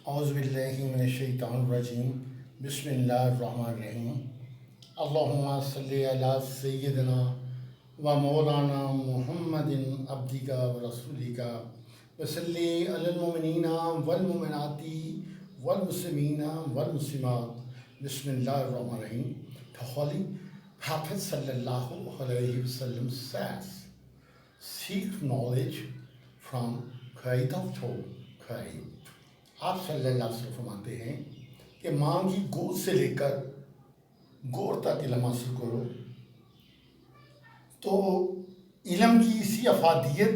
औज़ुबिल्लाहि मिनश्शैतानिर्रजीम बिस्मिल्लाहिर्रहमानिर्रहीम अल्लाहुम्मा सल्लि अला सय्यिदिना व मौलाना मुहम्मदिन अब्दिका व रसूलिका व सल्लि अलल मुमिनीना वल मुमिनाती वल मुस्लिमीना वल मुस्लिमात बिस्मिल्लाहिर्रहमानिर्रहीम. The Holy Prophet sallallahu alaihi wasallam says, seek knowledge from Qaida to Qaid. आप सल्लल्लाहु अलैहि वसल्लम फरमाते हैं कि माँ की गोद से लेकर गोर तक इल्म हासिल करो. तो इल्म की इसी अफादियत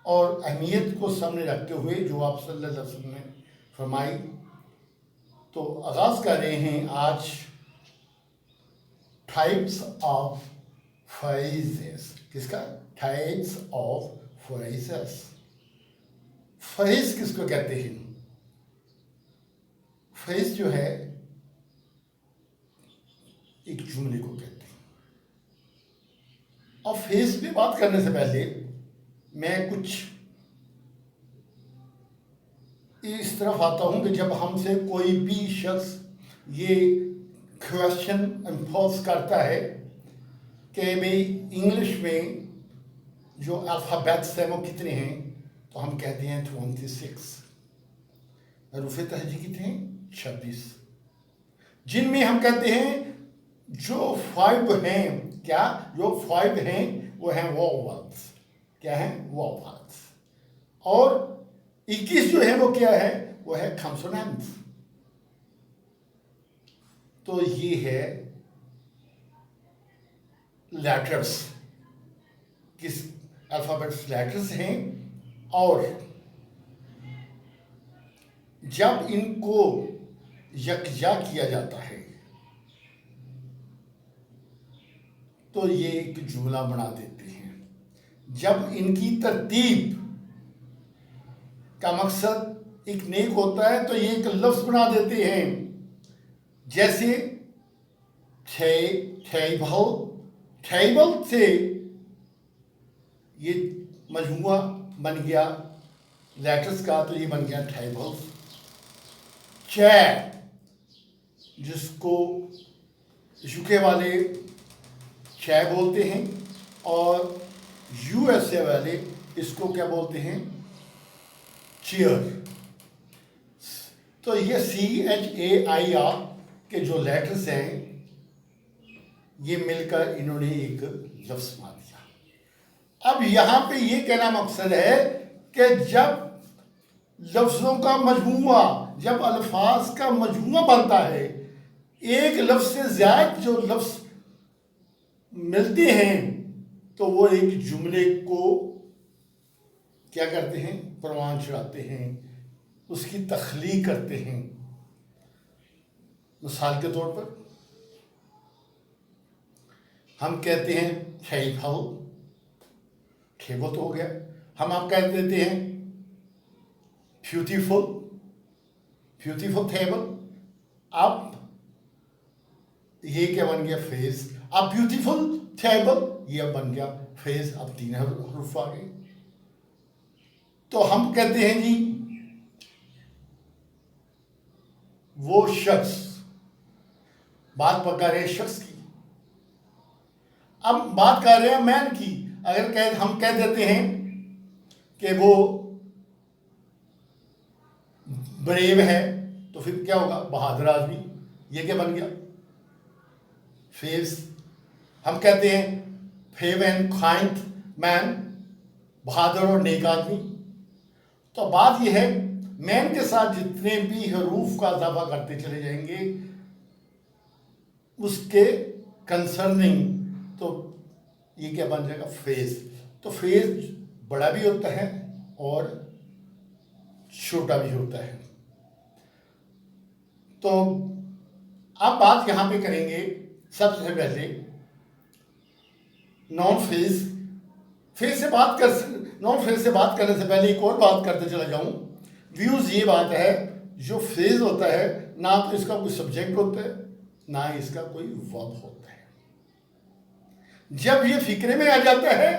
और अहमियत को सामने रखते हुए जो आप सल्लल्लाहु अलैहि वसल्लम ने फरमाई, तो आगाज़ कर रहे हैं आज टाइप्स ऑफ फ्रेजेस. किसका? Types of phrases. फ्रेज किसको कहते हैं? फ्रेज जो है एक जुमले को कहते हैं. और फ्रेज पे बात करने से पहले मैं कुछ इस तरफ आता हूं कि जब हमसे कोई भी शख्स ये क्वेश्चन इम्पोज करता है कि भाई इंग्लिश में जो अल्फ़ाबेट्स हैं वो कितने हैं, तो हम कहते हैं 26. हरूफ़ तहजी कितने हैं? 26. जिनमें हम कहते हैं जो 5 हैं, क्या जो 5 हैं वो हैं वोवेल्स. क्या हैं? वोवेल्स. और 21 जो है वो क्या है? वो है कॉन्सोनेंट्स. तो ये है लेटर्स. किस अल्फ़ाबेट्स लेटर्स हैं. और जब इनको यकजा किया जाता है तो ये एक जुमला बना देते हैं. जब इनकी तरतीब का मकसद एक नेक होता है तो ये एक लफ्ज़ बना देते हैं. जैसे टेबल से ये मजमुआ बन गया लेटर्स का, तो ये बन गया टेबल्स. चेयर, जिसको यूके वाले चेयर बोलते हैं और यूएसए वाले इसको क्या बोलते हैं? चेयर. तो ये CHAIR के जो लेटर्स हैं ये मिलकर इन्होंने एक लफ्ज़ बना दिया. अब यहाँ पे ये कहना मकसद है कि जब लफ्ज़ों का मजमूआ, जब अल्फाज का मजमूआ बनता है, एक लफ्ज़ से ज़्यादा जो लफ्ज़ मिलते हैं तो वो एक जुमले को क्या करते हैं? परवान चढ़ाते हैं, उसकी तख्लीक करते हैं. मिसाल के तौर पर हम कहते हैं टेबल. टेबल तो हो गया. हम आप कह देते हैं ब्यूटीफुल. Beautiful table. अब ये क्या बन गया? फ्रेज. अब ब्यूटीफुल टेबल ये अब बन गया फ्रेज. अब 3 हरूफ आ गए. तो हम कहते हैं जी वो शख्स, बात कर रहे हैं शख्स की. अब बात कर रहे हैं मैन की. अगर हम कह देते हैं कि वो ब्रेव है तो फिर क्या होगा? बहादुर आदमी. ये क्या बन गया? फेस. हम कहते हैं फेव एंड काइंड मैन, बहादुर और नेक आदमी. तो बात यह है मैन के साथ जितने भी हरूफ का इजाफा करते चले जाएंगे उसके कंसर्निंग, तो ये क्या बन जाएगा? फेज. तो फेज बड़ा भी होता है और छोटा भी होता है. तो अब बात यहां पे करेंगे सबसे पहले नॉन फेज. फेज से बात कर नॉन फेज से बात करने से पहले एक और बात करते चला जाऊं. व्यूज ये बात है जो फेज होता है ना तो इसका कोई सब्जेक्ट होता है ना इसका कोई वर्ब होता है. जब ये फिक्रे में आ जाता है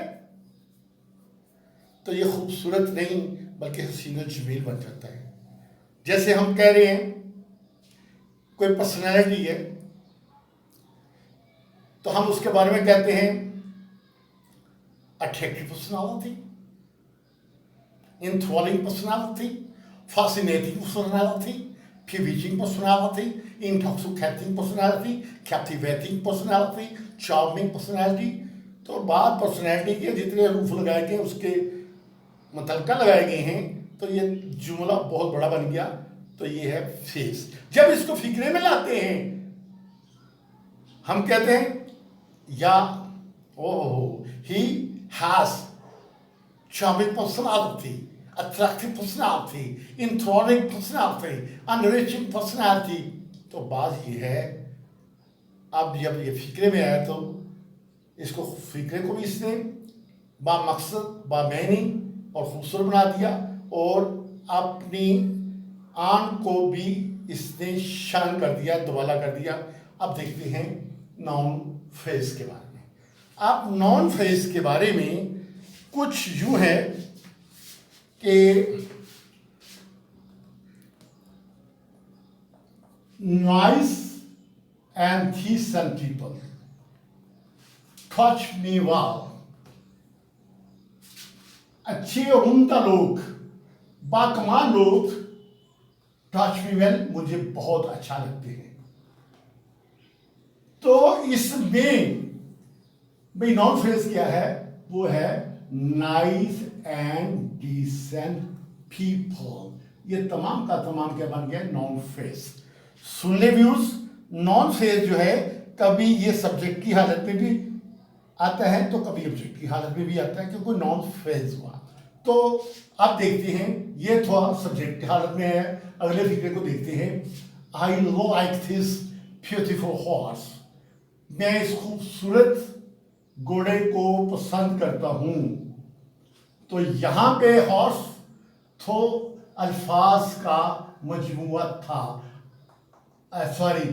तो ये खूबसूरत नहीं बल्कि हसीन जमील बन जाता है. जैसे हम कह रहे हैं कोई पर्सनैलिटी है तो हम उसके बारे में कहते हैं attractive personality, enthralling personality, fascinating personality, bewitching personality, intoxicating personality, captivating personality, charming personality। तो बात पर्सनैलिटी के जितने रूप लगाए गए उसके मुतलका लगाए गए हैं तो ये जुमला बहुत बड़ा बन गया। तो ये है फेस। जब इसको फिक्रे में लाते हैं हम कहते हैं या oh he has charming personality, attractive personality, enthralling personality, enriching personality। तो बात ये है, अब जब ये फिक्रे में आया तो इसको फिक्रे को भी इसने बामकसद बामैनी और खूबसूरत बना दिया और अपनी आन को भी इसने शान कर दिया, दुबाला कर दिया। अब देखते हैं नाउन फ्रेज के बारे में। अब नाउन फ्रेज के बारे में कुछ यूं है कि nice and decent people, touch me well, अच्छे और उम्दा लोग, बाकमाल लोग, टच मी वेल, मुझे बहुत अच्छा लगते हैं। तो इसमें भाई नाउन फ्रेज क्या है? वो है नाइस एंड डिसेंट पीपल। ये तमाम का तमाम क्या बन गया? Noun phrase. सुन ले व्यूज, नाउन फ्रेज जो है कभी ये सब्जेक्ट की हालत में भी आता है तो कभी ऑब्जेक्ट की हालत में भी आता है, क्योंकि नाउन फ्रेज हुआ। तो अब देखते हैं, ये थोड़ा सब्जेक्ट की हालत में है। अगले फिक्रे को देखते हैं। I like this beautiful horse, मैं इस खूबसूरत घोड़े को पसंद करता हूं। तो यहां पे हॉर्स तो अल्फाज का मजमुआ था, सॉरी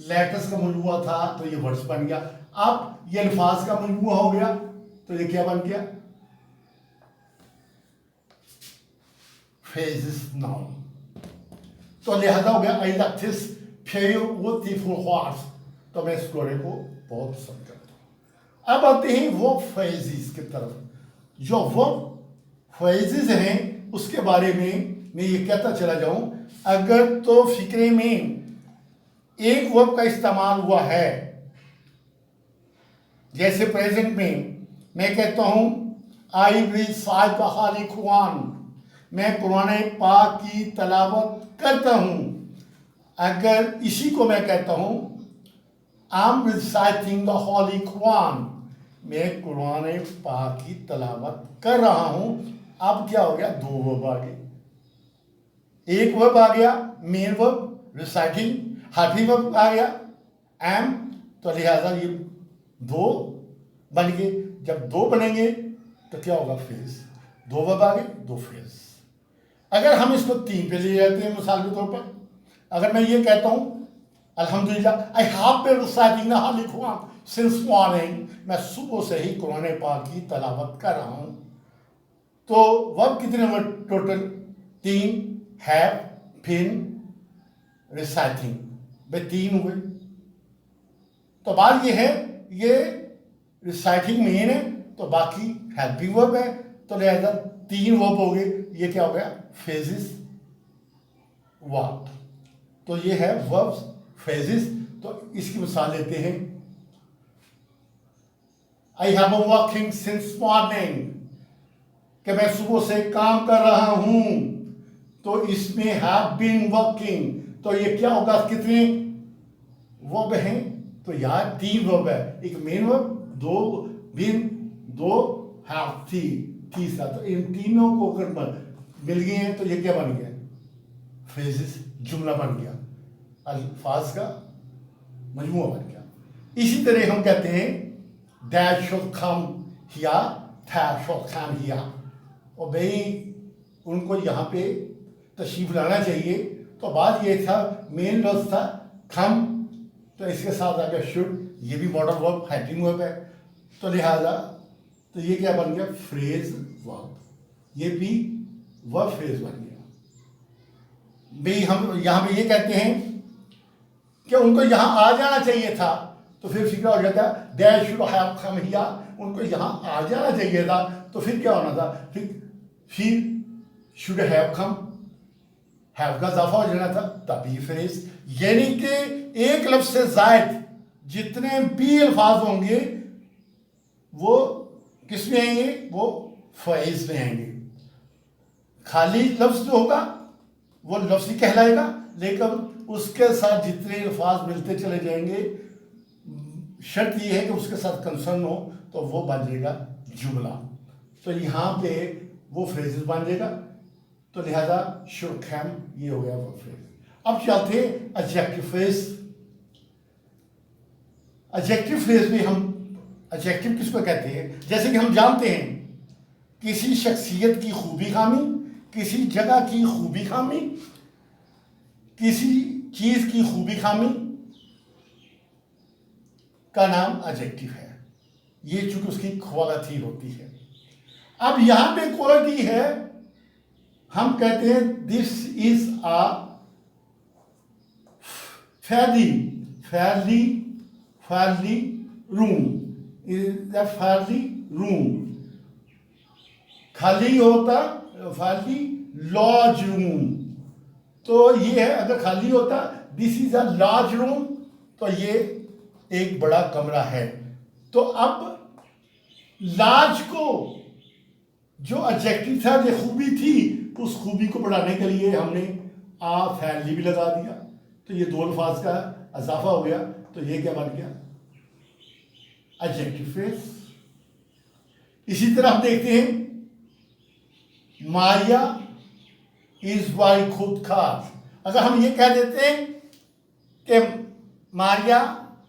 लेटर्स का मजमुआ था, तो ये वर्ड्स बन गया। अब ये अल्फाज का मजमुआ हो गया तो ये क्या बन गया? Phrases noun. तो लिहाजा हो गया I like this beautiful horse, तो मैं इस घोड़े को बहुत पसंद करता हूं। अब आते हैं वो फ्रेजेस की तरफ। जो वो फ्रेजेस हैं उसके बारे में मैं ये कहता चला जाऊं। अगर तो फिक्रे में एक वर्ब का इस्तेमाल हुआ है, जैसे प्रेजेंट में मैं कहता हूं आई रिसाइट द कुरान, मैं कुरान पाक की तलावत करता हूं। अगर इसी को मैं कहता हूं I am reciting the holy Quran, मैं कुरान पाक की तलावत कर रहा हूं। अब क्या हो गया? दो वर्ब आ गए। एक वर्ब आ गया मेन वर्ब रिसाइटिंग, हाफी वर्ब आ गया एम, तो लिहाजा ये दो बन गए। जब दो बनेंगे तो क्या होगा? फ्रेज। दो वर्ब आ गए, दो फ्रेज। अगर हम इसको तीन पे ले जाते हैं मिसाल के तौर पर, अगर मैं ये कहता हूं अल्हम्दुलिल्लाह I have been reciting the holy Quran since morning, मैं सुबह से ही कुरान पाक की तलावत कर रहा हूं। तो वर्ब कितने हुए टोटल? तीन, हैव, बीन, रिसाइटिंग, वे तीन हुए। तो बात ये है, ये रिसाइटिंग मेन है तो बाकी हेल्पिंग वर्ब है, तो लिहाजा तीन वर्ब हो गए। ये क्या हो गया? Phrases verb. तो ये है वर्ब्स फ्रेजेस। तो इसकी मिसाल लेते हैं। I have been working since morning, कि मैं सुबह से काम कर रहा हूं। तो इसमें हैव बीन वर्किंग, तो ये क्या होगा? कितने वर्ब हैं? तो यार तीन वर्ब है, एक मेन वर्ब, दो बीन, दो हैव, तीसरा। तो इन तीनों को अगर मिल गए हैं तो ये क्या बन गया? फ्रेजेस, जुमला बन गया, अल्फाज का मजमूआ बन गया। इसी तरह हम कहते हैं that should come here, that should come here, और भाई उनको यहाँ पे तशरीफ लाना चाहिए। तो बात ये था, मेन लफ्ज था कम, तो इसके साथ आ गया शुड, ये भी मॉडल वर्ब, हेल्पिंग वर्ब है। तो लिहाजा तो ये क्या बन गया? Phrase verb. ये भी वर्ब फ्रेज बन गया। भाई हम यहाँ पे ये कहते हैं कि उनको यहाँ आ जाना चाहिए था, तो फिर क्या हो जाता है, they should have come here, उनको यहाँ आ जाना चाहिए था, तो फिर क्या होना था, फिर शुड हैव कम, हैव का इजाफा हो जाना था, तभी फ्रेज। यानी कि एक लफ्ज से जायद जितने भी अल्फाज होंगे वो किस में आएंगे, वो फ्रेज में आएंगे। खाली लफ्ज जो होगा वो लफ्ज ही कहलाएगा, लेकिन उसके साथ जितने अल्फाज मिलते चले जाएंगे, शर्त यह है कि उसके साथ कंसर्न हो, तो वो बन जाएगा जुमला। तो यहाँ पे वो फ्रेजेस बन जाएगा, तो लिहाजा शुड हैव ये हो गया वो फ्रेज। अब चलते हैं एडजेक्टिव फ्रेज। एडजेक्टिव फ्रेज में हम एडजेक्टिव किसको कहते हैं, जैसे कि हम जानते हैं किसी शख्सियत की खूबी खामी, किसी जगह की खूबी खामी, किसी चीज की खूबी खामी का नाम एडजेक्टिव है। ये चूंकि उसकी क्वालिटी होती है। अब यहां पे क्वालिटी है, हम कहते हैं this is a fairly room, is a fairly room. खाली होता fairly large रूम, तो ये है, अगर खाली होता this is a large room, तो ये एक बड़ा कमरा है। तो अब लार्ज को जो एडजेक्टिव था, जो खूबी थी, उस खूबी को बढ़ाने के लिए हमने आ फैली भी लगा दिया, तो ये दो अल्फाज का इजाफा हो गया, तो ये क्या बन गया, एडजेक्टिव फ्रेज। इसी तरह हम देखते हैं मारिया इज बाई खुदकार। अगर हम ये कह देते हैं कि मारिया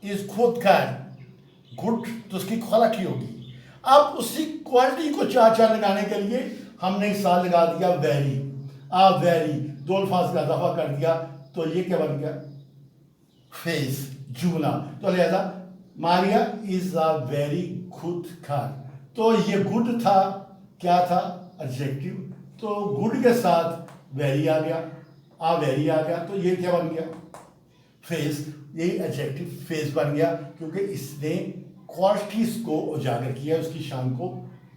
इज खुदकार, गुड, तो उसकी क्वालिटी होगी। अब उसी क्वालिटी को चार चार लगाने के लिए हमने इस साल लगा दिया वेरी, आ वेरी, दो अल्फाज का इजाफा कर दिया, तो ये क्या बन गया, फेस, जुमला। तो लिहाजा Maria is a very good car, तो ये गुड था, क्या था, एडजेक्टिव, तो गुड के साथ वेरी आ गया, आ वेरी आ गया, तो ये क्या बन गया, फेस। ये एडजेक्टिव फेस बन गया, क्योंकि इसने क्वालिटीज को उजागर किया, उसकी शान को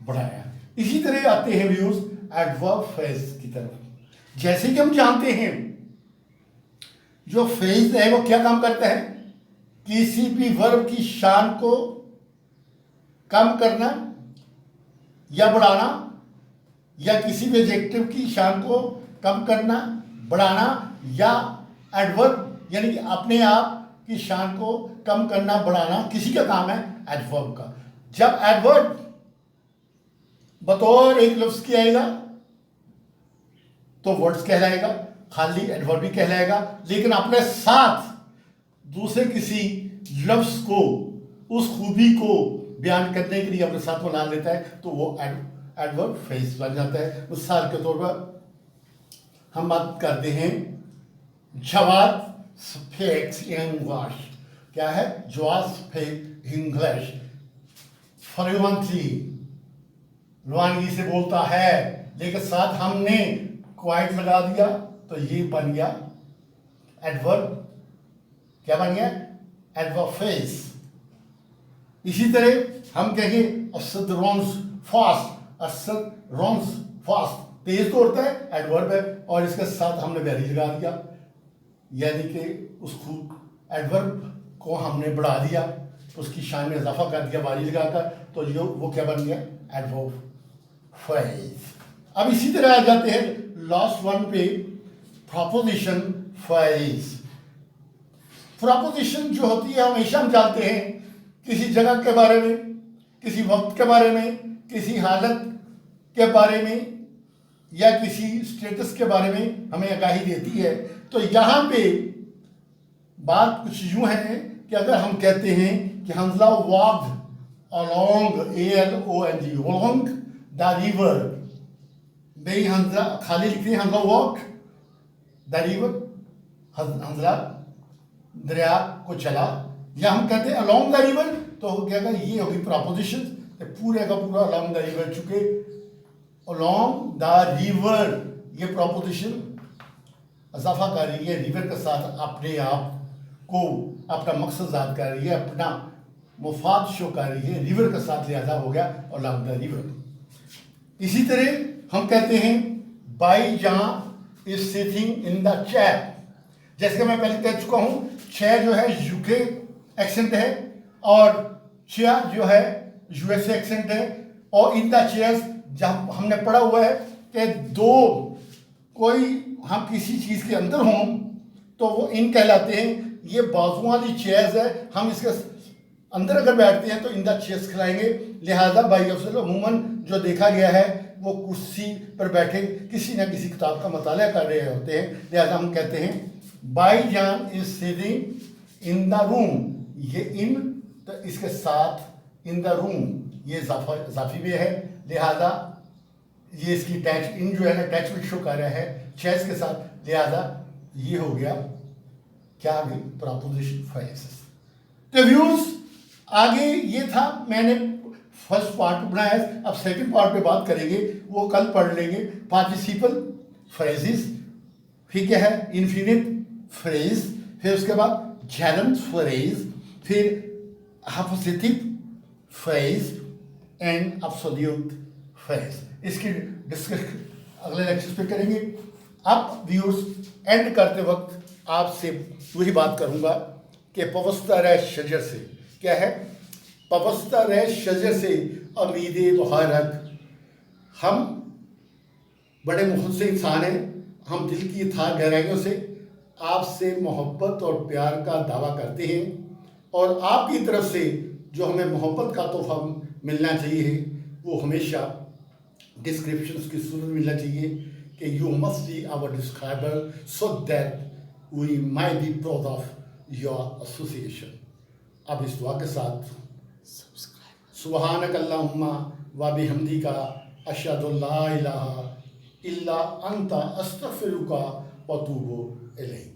बढ़ाया। इसी तरह आते हैं व्यूज एडवर्ब फ्रेज की तरफ। जैसे कि हम जानते हैं जो फ्रेज है वो क्या काम करता है, किसी भी वर्ब की शान को कम करना या बढ़ाना, या किसी भी एडजेक्टिव की शान को कम करना, बढ़ाना, या एडवर्ब यानी कि अपने आप की शान को कम करना, बढ़ाना, किसी का काम है एडवर्ब का। जब एडवर्ब बतौर एक लफ्ज की आएगा तो वर्ड्स कहलाएगा, खाली एडवर्ब भी कहलाएगा, लेकिन अपने साथ दूसरे किसी लफ्ज को, उस खूबी को बयान करने के लिए अपने साथ बना लेता है, तो वो एडवर्ब फ्रेज बन जाता है। मिसाल के तौर पर हम बात करते हैं जवाब स्पीक्स इंग्लिश। क्या है, जवाब स्पीक इंग्लिश फ्लुएंटली, रवानगी से बोलता है, लेकिन साथ हमने क्वाइट लगा दिया, तो ये बन गया एडवर्ब, क्या बन गया, एडवर्ब फ्रेज। इसी तरह हम कहेंगे Asad runs fast, Asad runs fast, तेज दौड़ता है, एडवर्ब है, और इसके साथ हमने वेरी लगा दिया, यानी कि उस एडवर्ब को हमने बढ़ा दिया, उसकी शान में इजाफा कर दिया वारी लगाकर, तो ये वो क्या बन गया, एडवर्ब फ्रेज। अब इसी तरह आ जाते हैं लास्ट वन पे, प्रोपोजिशन फ्रेज। प्रोपोजिशन जो होती है हमेशा हम जानते हैं किसी जगह के बारे में, किसी वक्त के बारे में, किसी हालत के बारे में, या किसी स्टेटस के बारे में हमें आगाही देती है। तो यहाँ पे बात कुछ यूं है कि अगर हम कहते हैं कि Hamza walked along, ALONG, along the river, भाई हमजा खाली लिखते हैं, Hamza walk the river, Hamza दरिया को चला, या हम कहते हैं along the river, तो हो गया, ये होगी प्रपोजिशन, पूरे का पूरा along the river, चूंकि along the river ये प्रपोजिशन इजाफा कर रही है, रिवर के साथ अपने आप को, अपना मकसद ज़ात कर रही है, अपना मुफाद शो कर रही है, रिवर के साथ लिहाजा हो गया और लॉन्ग द रिवर। इसी तरह हम कहते हैं Baijan is sitting in the chair. जैसे कि मैं पहले कह चुका हूँ, चेयर जो है यूके एक्सेंट है और चेयर जो है यूएसए एक्सेंट है। और इन द चेयर्स जब हमने पढ़ा हुआ है कि दो कोई हम किसी चीज़ के अंदर हों तो वो इन कहलाते हैं। ये बाजू वाली चेयर्स है, हम इसके अंदर अगर बैठते हैं तो इन द चेयर्स खिलाएंगे। लिहाजा भाई अमूमन जो देखा गया है वो कुर्सी पर बैठे किसी न किसी किताब का मताला कर रहे होते हैं। लिहाजा हम कहते हैं भाईजान is sitting in the room. ये इन तो इसके साथ इन द रूम ये इजाफी में है, लिहाजा ये इसकी टैच इन जो है ना अटैचमेंट शो कर रहा है चेयर्स के साथ। लिहाजा ये हो गया क्या आ गई प्रपोजिशन फ्रेजेस। तो व्यूअर्स आगे ये था, मैंने फर्स्ट पार्ट बनाया है, अब सेकंड पार्ट पे बात करेंगे, वो कल पढ़ लेंगे। पार्टिसिपल फ्रेजेस, फिर क्या है इन्फिनिट फ्रेज, फिर उसके बाद जेरेंट फ्रेज, फिर hypothetic phrase and absolute phrase. इसकी डिस्कशन अगले लेक्चर पे करेंगे। अब व्यूअर्स एंड करते वक्त आपसे वही बात करूंगा कि पवस्तर शजर से क्या है, पवस्तर शजर से उम्मीद मुबारक। हम बड़े मुखलिस इंसान हैं, हम दिल की था गहराइयों से आपसे मोहब्बत और प्यार का दावा करते हैं और आपकी तरफ से जो हमें मोहब्बत का तोहफा मिलना चाहिए वो हमेशा डिस्क्रिप्शंस की सूरत में मिलना चाहिए कि you must be our describer so that we might be proud of your association. अब इस दुआ के साथ सुबहानक अल्लाहुम्मा व बिहम्दिका अशहदु ला इलाहा इल्ला अंता अस्तगफिरुका व अतूबु इलैक।